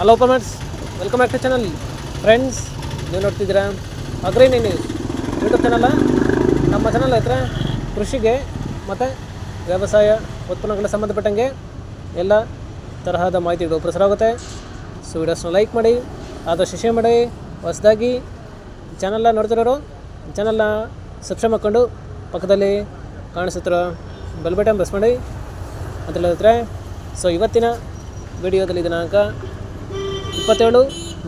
Hello comments, welcome back to channel. Friends, ನೀವು ನೋಡ್ತಿದ್ದೀರಾ ಅಗ್ರಿನಿ news YouTube ಚಾನಲ್ಲ. ನಮ್ಮ ಚಾನಲ್ ಹತ್ರ ಕೃಷಿಗೆ ಮತ್ತು ವ್ಯವಸಾಯ ಉತ್ಪನ್ನಗಳಿಗೆ ಸಂಬಂಧಪಟ್ಟಂಗೆ ಎಲ್ಲ ತರಹದ ಮಾಹಿತಿಗಳು ಪ್ರಸಾರವಾಗುತ್ತೆ. ಸೊ ವಿಡಿಯೋಸ್ನ ಲೈಕ್ ಮಾಡಿ, ಆದಷ್ಟು ಶೇರ್ ಮಾಡಿ. ಹೊಸದಾಗಿ ಚಾನಲ್ನ ನೋಡ್ತಿರೋರು ಚಾನಲ್ನ ಸಬ್ಸ್ಕ್ರೈಬ್ ಮಾಡ್ಕೊಂಡು ಪಕ್ಕದಲ್ಲಿ ಕಾಣಿಸುತ್ತಿರೋ ಬೆಲ್ ಬಟನ್ ಪ್ರೆಸ್ ಮಾಡಿ ಅಂತ ಹೇಳಿದ್ರೆ. ಸೊ ಇವತ್ತಿನ ವಿಡಿಯೋದಲ್ಲಿ ದಿನಾಂಕ 27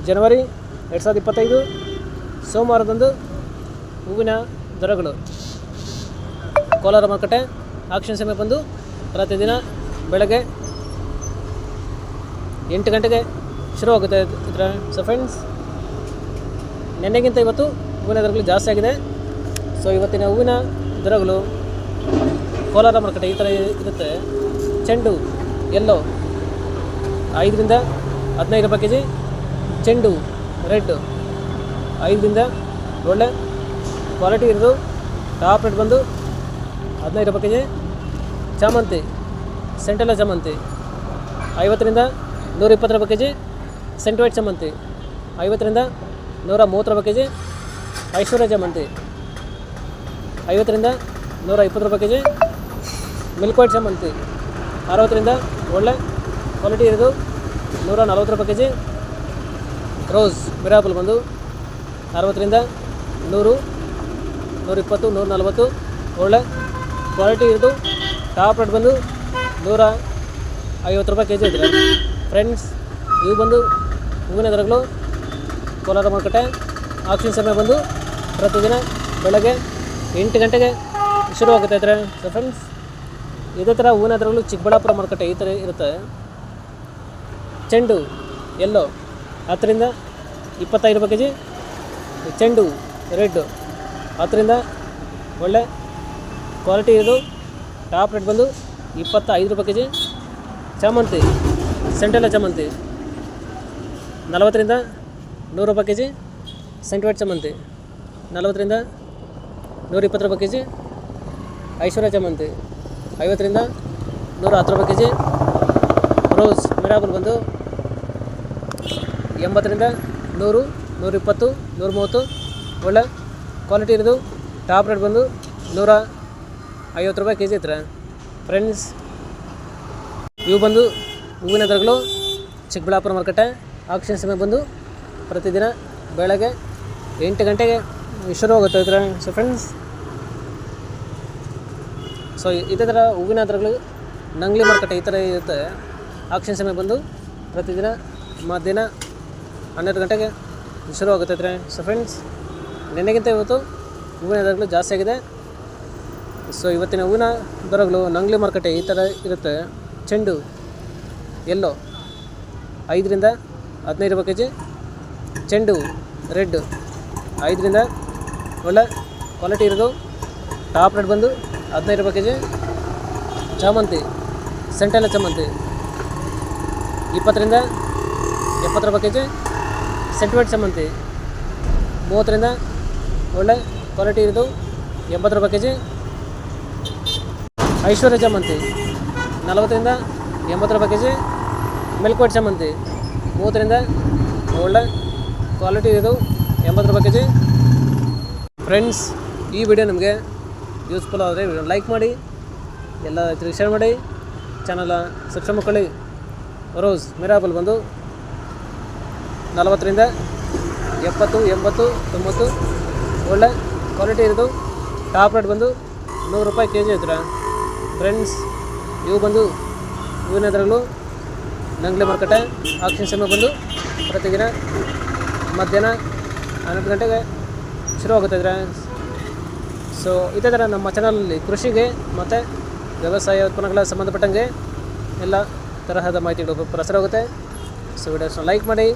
ಜನವರಿ 2025 ಸೋಮವಾರದಂದು ಹೂವಿನ ದರಗಳು ಕೋಲಾರ ಮಾರುಕಟ್ಟೆ ಆಕ್ಷನ್ ಸಮಯ ಬಂದು ಪ್ರತಿದಿನ ಬೆಳಗ್ಗೆ 8 ಗಂಟೆಗೆ ಶುರುವಾಗುತ್ತೆ. ಸೊ ಫ್ರೆಂಡ್ಸ್, ನೆನ್ನೆಗಿಂತ ಇವತ್ತು ಹೂವಿನ ದರಗಳು ಜಾಸ್ತಿ ಆಗಿದೆ. ಸೊ ಇವತ್ತಿನ ಹೂವಿನ ದರಗಳು ಕೋಲಾರ ಮಾರುಕಟ್ಟೆ ಈ ಥರ ಇರುತ್ತೆ. ಚೆಂಡು ಎಲ್ಲೋ 5 ರಿಂದ 15 ರೂಪಾಯಿ ಕೆ ಜಿ. ಚೆಂಡು ರೆಡ್ 5 ರಿಂದ ಒಳ್ಳೆ ಕ್ವಾಲಿಟಿ ಇರೋದು ಟಾಪ್ ರೇಟ್ ಬಂದು 15 ರೂಪಾಯಿ ಕೆ ಜಿ. ಚಾಮಂತಿ ಸೆಂಟೆಲ್ಲ ಚಾಮಂತಿ 50 ರಿಂದ 120 ರೂಪಾಯಿ ಕೆ ಜಿ. ಸೆಂಟ್ ವೈಟ್ ಚಾಮಂತಿ 50 ರಿಂದ 130 ರೂಪಾಯಿ ಕೆ ಜಿ. ಐಶ್ವರ್ಯ ಚಾಮಂತಿ 50 ರಿಂದ 120 ರೂಪಾಯಿ ಕೆ ಜಿ. ಮಿಲ್ಕ್ ವೈಟ್ ಚಾಮಂತಿ 60 ರಿಂದ ಒಳ್ಳೆ ಕ್ವಾಲಿಟಿ ಇರೋದು 140 ರೂಪಾಯಿ ಕೆ ಜಿ. ರೋಸ್ ಮಿರಾಬಲ್ ಬಂದು 60 ರಿಂದ 100, 120, 140 ಒಳ್ಳೆ ಕ್ವಾಲಿಟಿ ಇರೋದು ಟಾಪ್ ರೇಟ್ ಬಂದು 150 ರೂಪಾಯಿ ಕೆ ಜಿ ಇದ್ರೆ. ಫ್ರೆಂಡ್ಸ್, ಇವು ಬಂದು ಹೂವಿನ ದರಗಳು ಕೋಲಾರ ಮಾರುಕಟ್ಟೆ ಆಕ್ಷನ್ ಸಮಯ ಬಂದು ಪ್ರತಿದಿನ ಬೆಳಗ್ಗೆ 8 ಗಂಟೆಗೆ ಶುರುವಾಗುತ್ತೆ ಇದ್ರೆ. ಸೊ ಫ್ರೆಂಡ್ಸ್, ಇದೇ ಥರ ಹೂವಿನ ದರಗಳು ಚಿಕ್ಕಬಳ್ಳಾಪುರ ಮಾರುಕಟ್ಟೆ ಈ ಥರ ಇರುತ್ತೆ. ಚೆಂಡು ಎಲ್ಲೋ 10 ರಿಂದ 25 ರೂಪಾಯಿ ಕೆ ಜಿ. ಚೆಂಡು ರೆಡ್ 10 ರಿಂದ ಒಳ್ಳೆ ಕ್ವಾಲಿಟಿ ಇರೋದು ಟಾಪ್ ರೇಟ್ ಬಂದು 25 ರೂಪಾಯಿ ಕೆ ಜಿ. ಚಾಮಂತಿ ಸೆಂಟೆಲ್ಲ ಚಾಮಂತಿ 40 ರಿಂದ 100 ರೂಪಾಯಿ ಕೆ ಜಿ. ಸೆಂಟ್ ವೈಟ್ ಚಾಮಂತಿ 40 ರಿಂದ 120 ರೂಪಾಯಿ ಕೆ ಜಿ. ಐಶ್ವರ್ಯ ಚಾಮಂತಿ 50 ರಿಂದ 110 ರೂಪಾಯಿ ಕೆ ಜಿ. ರೋಸ್ ಮಿರಾಬಲ್ ಬಂದು 80 ರಿಂದ 100, 120, 130 ಒಳ್ಳೆ ಕ್ವಾಲಿಟಿ ಇರೋದು ಟಾಪ್ ರೇಟ್ ಬಂದು 150 ರೂಪಾಯಿ ಕೆ ಜಿ ಇರ್ತಾರೆ. ಫ್ರೆಂಡ್ಸ್, ಇವು ಬಂದು ಹೂವಿನ ದರಗಳು ಚಿಕ್ಕಬಳ್ಳಾಪುರ ಮಾರುಕಟ್ಟೆ ಆಕ್ಷನ್ ಸಮಯ ಬಂದು ಪ್ರತಿದಿನ ಬೆಳಗ್ಗೆ 8 ಗಂಟೆಗೆ ಶುರುವಾಗುತ್ತೆ ಇದ್ರೆ. ಸೊ ಫ್ರೆಂಡ್ಸ್, ಸೊ ಇದೇ ಥರ ಹೂವಿನ ದರಗಳು ನಂಗ್ಲಿ ಮಾರುಕಟ್ಟೆ ಈ ಥರ ಇರುತ್ತೆ. ಆಕ್ಷನ್ ಸಮಯ ಬಂದು ಪ್ರತಿದಿನ ಮಧ್ಯಾಹ್ನ 12 ಗಂಟೆಗೆ ಶುರುವಾಗುತ್ತೆ ಇದ್ರೆ. ಸೊ ಫ್ರೆಂಡ್ಸ್, ನೆನ್ನೆಗಿಂತ ಇವತ್ತು ಹೂವಿನ ದರಗಳು ಜಾಸ್ತಿ ಆಗಿದೆ. ಸೊ ಇವತ್ತಿನ ಹೂವಿನ ದರಗಳು ನಂಗ್ಲಿ ಮಾರುಕಟ್ಟೆ ಈ ಥರ ಇರುತ್ತೆ. ಚೆಂಡು ಎಲ್ಲೋ 5 ರಿಂದ 15 ರೂಪಾಯಿ ಕೆ ಜಿ. ಚೆಂಡು ರೆಡ್ 5 ರಿಂದ ಒಳ್ಳೆ ಕ್ವಾಲಿಟಿ ಇರೋದು ಟಾಪ್ ರೇಟ್ ಬಂದು 15 ರೂಪಾಯಿ ಕೆ ಜಿ. ಚಾಮಂತಿ ಸೆಂಟೆಲ್ಲ ಚಾಮಂತಿ 20 ರಿಂದ 70 ರೂಪಾಯಿ ಕೆ ಜಿ. ಸೆಂಟ್ ವೈಟ್ ಚಾಮಂತಿ 30 ರಿಂದ ಒಳ್ಳೆ ಕ್ವಾಲಿಟಿ ಇರೋದು 80 ರೂಪಾಯಿ ಕೆ ಜಿ. ಐಶ್ವರ್ಯ ಚಾಮಂತಿ 40 ರಿಂದ 80 ರೂಪಾಯಿ ಕೆ ಜಿ. ಮಿಲ್ಕ್ ವೈಟ್ ಚಾಮಂತಿ 30 ರಿಂದ ಒಳ್ಳೆ ಕ್ವಾಲಿಟಿ ಇರೋದು 80 ರೂಪಾಯಿ ಕೆ ಜಿ. ಫ್ರೆಂಡ್ಸ್, ಈ ವಿಡಿಯೋ ನಿಮಗೆ ಯೂಸ್ಫುಲ್ ಆದರೆ ವಿಡಿಯೋ ಲೈಕ್ ಮಾಡಿ, ಎಲ್ಲ ರೈತರಿಗೆ ಶೇರ್ ಮಾಡಿ, ಚಾನಲ್ನ ಸಬ್ಸ್ಕ್ರೈಬ್ ಮಾಡ್ಕೊಳ್ಳಿ. ರೋಸ್ ಮಿರಾಬಲ್ ಬಂದು 40 ರಿಂದ 70, 80, 90 ಒಳ್ಳೆ ಕ್ವಾಲಿಟಿ ಇರೋದು ಟಾಪ್ ರೇಟ್ ಬಂದು 100 ರೂಪಾಯಿ ಕೆ ಜಿ ಇದ್ರೆ. ಫ್ರೆಂಡ್ಸ್, ಇವು ಬಂದು ಹೂವಿನ ದರಗಳು ನಂಗ್ಲಿ ಮಾರುಕಟ್ಟೆ ಆಕ್ಷನ್ ಸಮಯ ಬಂದು ಪ್ರತಿದಿನ ಮಧ್ಯಾಹ್ನ 12 ಗಂಟೆಗೆ ಶುರುವಾಗುತ್ತೆ ಇದ್ರೆ. ಸೊ ಇದೇ ಥರ ನಮ್ಮ ಚಾನಲಲ್ಲಿ ಕೃಷಿಗೆ ಮತ್ತು ವ್ಯವಸಾಯ ಉತ್ಪನ್ನಗಳ ಸಂಬಂಧಪಟ್ಟಂಗೆ ಎಲ್ಲ ತರಹದ ಮಾಹಿತಿಗಳು ಪ್ರಸಾರವಾಗುತ್ತೆ. ಸೊ ವಿಡಿಯೋಸ್ನ ಲೈಕ್ ಮಾಡಿ,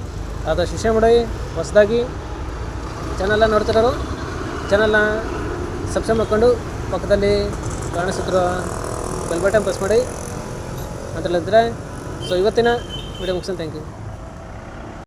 ಆದಷ್ಟು ಶೇರ್ ಮಾಡಿ. ಹೊಸದಾಗಿ ಚಾನಲ್ನ ನೋಡ್ತಿರೋರು ಚಾನಲ್ನ ಸಬ್ಸ್ಕ್ರೈಬ್ ಮಾಡ್ಕೊಂಡು ಪಕ್ಕದಲ್ಲಿ ಕಾಣಿಸುತ್ತಿರೋ ಬೆಲ್ ಬಟನ್ ಪ್ರೆಸ್ ಮಾಡಿ ಅಂತ ಹೇಳಿದ್ರೆ. ಸೊ ಇವತ್ತಿನ ವಿಡಿಯೋ ಮುಗಿಸೋಣ. Thank you.